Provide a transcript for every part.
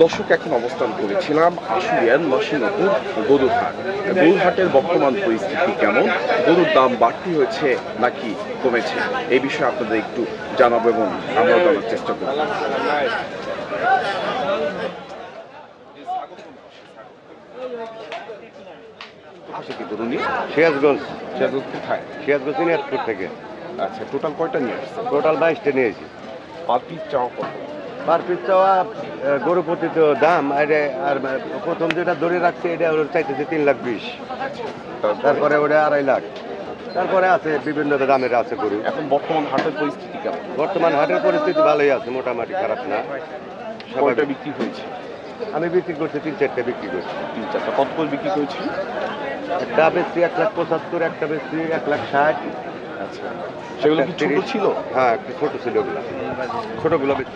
দর্শক, এখন অবস্থান করেছিলাম আশুলিয়ার নরসিংহপুর গরুর হাট। গরুর হাটের বর্তমান পরিস্থিতি কেমন, গরুর দাম বাড়তি হয়েছে নাকি কমেছে, এই বিষয়ে আপনাদের একটু জানাবো এবং আমরা জানার চেষ্টা করব। গরু নিয়ে সিরাজগঞ্জ সিরাজগঞ্জ কোথায়? সিরাজগঞ্জ দিনাজপুর থেকে। আচ্ছা, টোটাল কয়টা নিয়ে আসছে? টোটাল 22টা নিয়েছি। পার পিস চাওয়া কত? পার পিস চাওয়া গরু প্রতি তো দাম আর প্রথম যেটা ধরে রাখছে এটা ওর চাইতেছে 3,20,000, তারপরে ওটা 2.5 লাখ, তারপরে আছে বিভিন্ন দামের আছে গরু। এখন বর্তমান হাটের পরিস্থিতি কেমন? বর্তমান হাটের পরিস্থিতি ভালোই আছে, মোটামুটি খারাপ না। কয়টা বিক্রি হয়েছে? আমি বিক্রি করছি 3-4টা বিক্রি করছি। 3-4টা। কত করে বিক্রি করেছি? একটা বেশি 1,75,000, একটা বেশি 1,60,000। আচ্ছা, সেগুলো কি ছোট ছিল? হ্যাঁ, একটু ছোট ছিল ওগুলো, ছোটগুলো বেশি।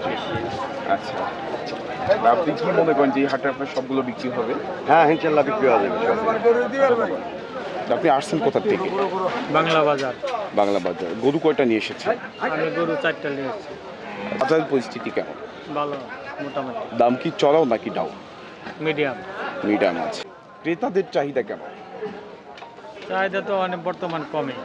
আচ্ছা, আপনি কি মনে করেন যে এই হাটে আপনার সবগুলো বিক্রি হবে? হ্যাঁ, ইনশাল্লাহ বিক্রি হয়ে যাবে সব। আপনি আসছেন কোথা থেকে? বাংলা বাজার। বাংলা বাজার। গরু কয়টা নিয়ে এসেছেন? আমি গরু 4টা নিয়ে এসেছি। বাজারের পরিস্থিতি কেমন? ভালো, মোটামুটি দাম কি চড়াও নাকি ডাউন? মিডিয়াম। মিডিয়াম আছে। ক্রেতাদের চাহিদা কেমন? চাহিদা তো অনেক বর্তমান কমে।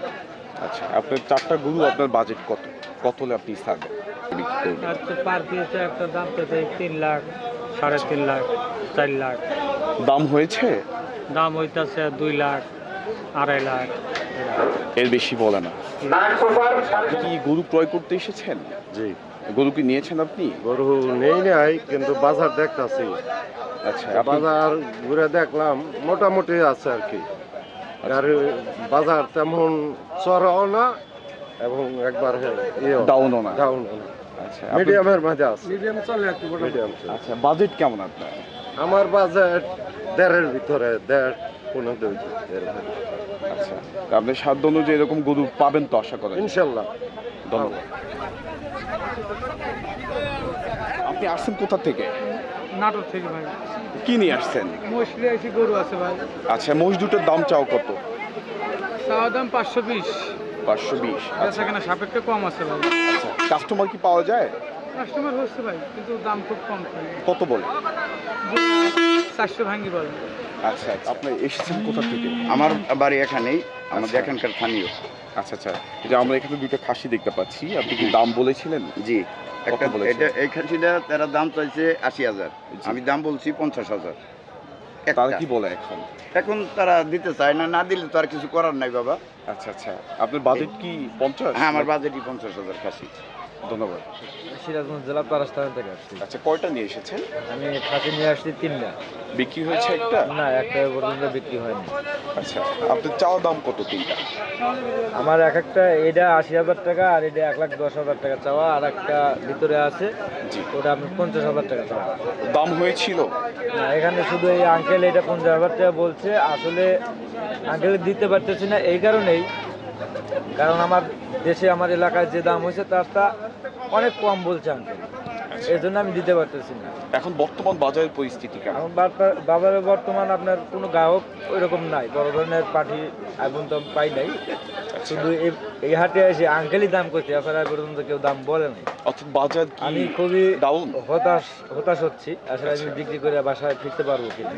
আচ্ছা, আপনার 4টা গরু, আপনার বাজেট কত? কত হলে আপনি ছাড়বেন, বিক্রি করবেন? আর তো পার পিসে একটা দাম তো 3 লাখ, 3.5 লাখ, 4 লাখ। দাম হয়েছে? দাম হইতাছে 2 লাখ, 2.5 লাখ। এর বেশি বলে না। আপনি কি গরু ক্রয় করতে এসেছেন? জি, গরু কি নিয়েছেন আপনি? গরু নেই নাই, কিন্তু বাজার দেখতাছি। আচ্ছা, বাজার ঘুরে দেখলাম মোটামুটি আছে আর কি। আর বাজার তেমন চড়াও না এবং একবার ডাউনও না। ডাউন, আচ্ছা, মিডিয়ামের মাঝে আছে। মিডিয়াম চলে আর কি। মিডিয়াম। আচ্ছা, বাজেট কেমন আপনার? আমার বাজেট 1.5-এর ভিতরে, 1.5-15 এর মধ্যে। আচ্ছা, আপনি সাধ্য অনুযায়ী এরকম গরু পাবেন তো আশা করেন? ইনশাল্লাহ। ধন্যবাদ। আপনি আসছেন কোথা থেকে? নাটোর থেকে ভাই। কি নিয়ে আসছেন? মশলি আইসি গরু আছে ভাই। আচ্ছা, মহিষ দুটোর দাম চাও কত? চাওয়া দাম 520। 520। আচ্ছা, কেন সাপেক্ষে কম আছে ভাই। আচ্ছা, কাস্টমার কি পাওয়া যায়? কাস্টমার হচ্ছে ভাই, কিন্তু দাম খুব কম ভাই। কত বলে? 400 ভাঙ্গি বলে। আচ্ছা আচ্ছা, আপনি এসেছেন কোথা থেকে? আমার বাড়ি এখানেই, আমাদের আচ্ছা। এখানকার স্থানীয়। আচ্ছা আচ্ছা, এই যে আমরা এখানে দুটো খাসি দেখতে পাচ্ছি, আপনি কি দাম বলেছিলেন? জি, একটা বলেছেন? এটা এই খাসিটা তারা দাম চাইছে 80,000, জি। আমি দাম বলছি 50,000। তারা কি বলে এখন? এখন তারা দিতে চায় না, না দিলে তো আর কিছু করার নাই বাবা। আচ্ছা আচ্ছা, আপনার বাজেট কি 50? হ্যাঁ, আমার বাজেটই 50,000 খাসি। ধন্যবাদ। সিরাজগঞ্জ জেলা পারাস্তান থেকে আসছি। আচ্ছা, কয়টা নিয়ে এসেছেন? আমি খাসি নিয়ে আসছি 3টা। বিক্রি হয়েছে একটা? না, একটা পর্যন্ত বিক্রি হয়নি। আচ্ছা, আপনার চাওয়া দাম কত 3টা? আমার এক একটা, এটা 80,000 টাকা, আর এটা 1,10,000 টাকা চাওয়া, আর একটা ভিতরে আছে জি। ওটা আপনি 50,000 টাকা চাওয়া। দাম হয়েছিল? না, এখানে শুধু এই আঙ্কেল এটা 50,000 টাকা বলছে। আসলে আঙ্কেল দিতে পারতেছি না এই কারণেই, কারণ আমার দেশে, আমার এলাকায় যে দাম হয়েছে তারটা অনেক কম বলছে আঙ্কেল, এই জন্য আমি দিতে পারতেছি না। এখন বর্তমান বাজারের পরিস্থিতি কেমন? এখন বাজারে বর্তমান আপনার কোনো গ্রাহক ওইরকম নাই, বড় ধরনের পাঠি এখন তো পাই নাই। শুধু এই হাটে এসে আঙ্কেলই দাম করছে, এছাড়া পর্যন্ত কেউ দাম বলে নাই। অর্থাৎ বাজার কি আমি খুবই ডাউন? হতাশ হচ্ছি আসলে। আমি বিক্রি করে বাসায় ফিরতে পারবো কিনা।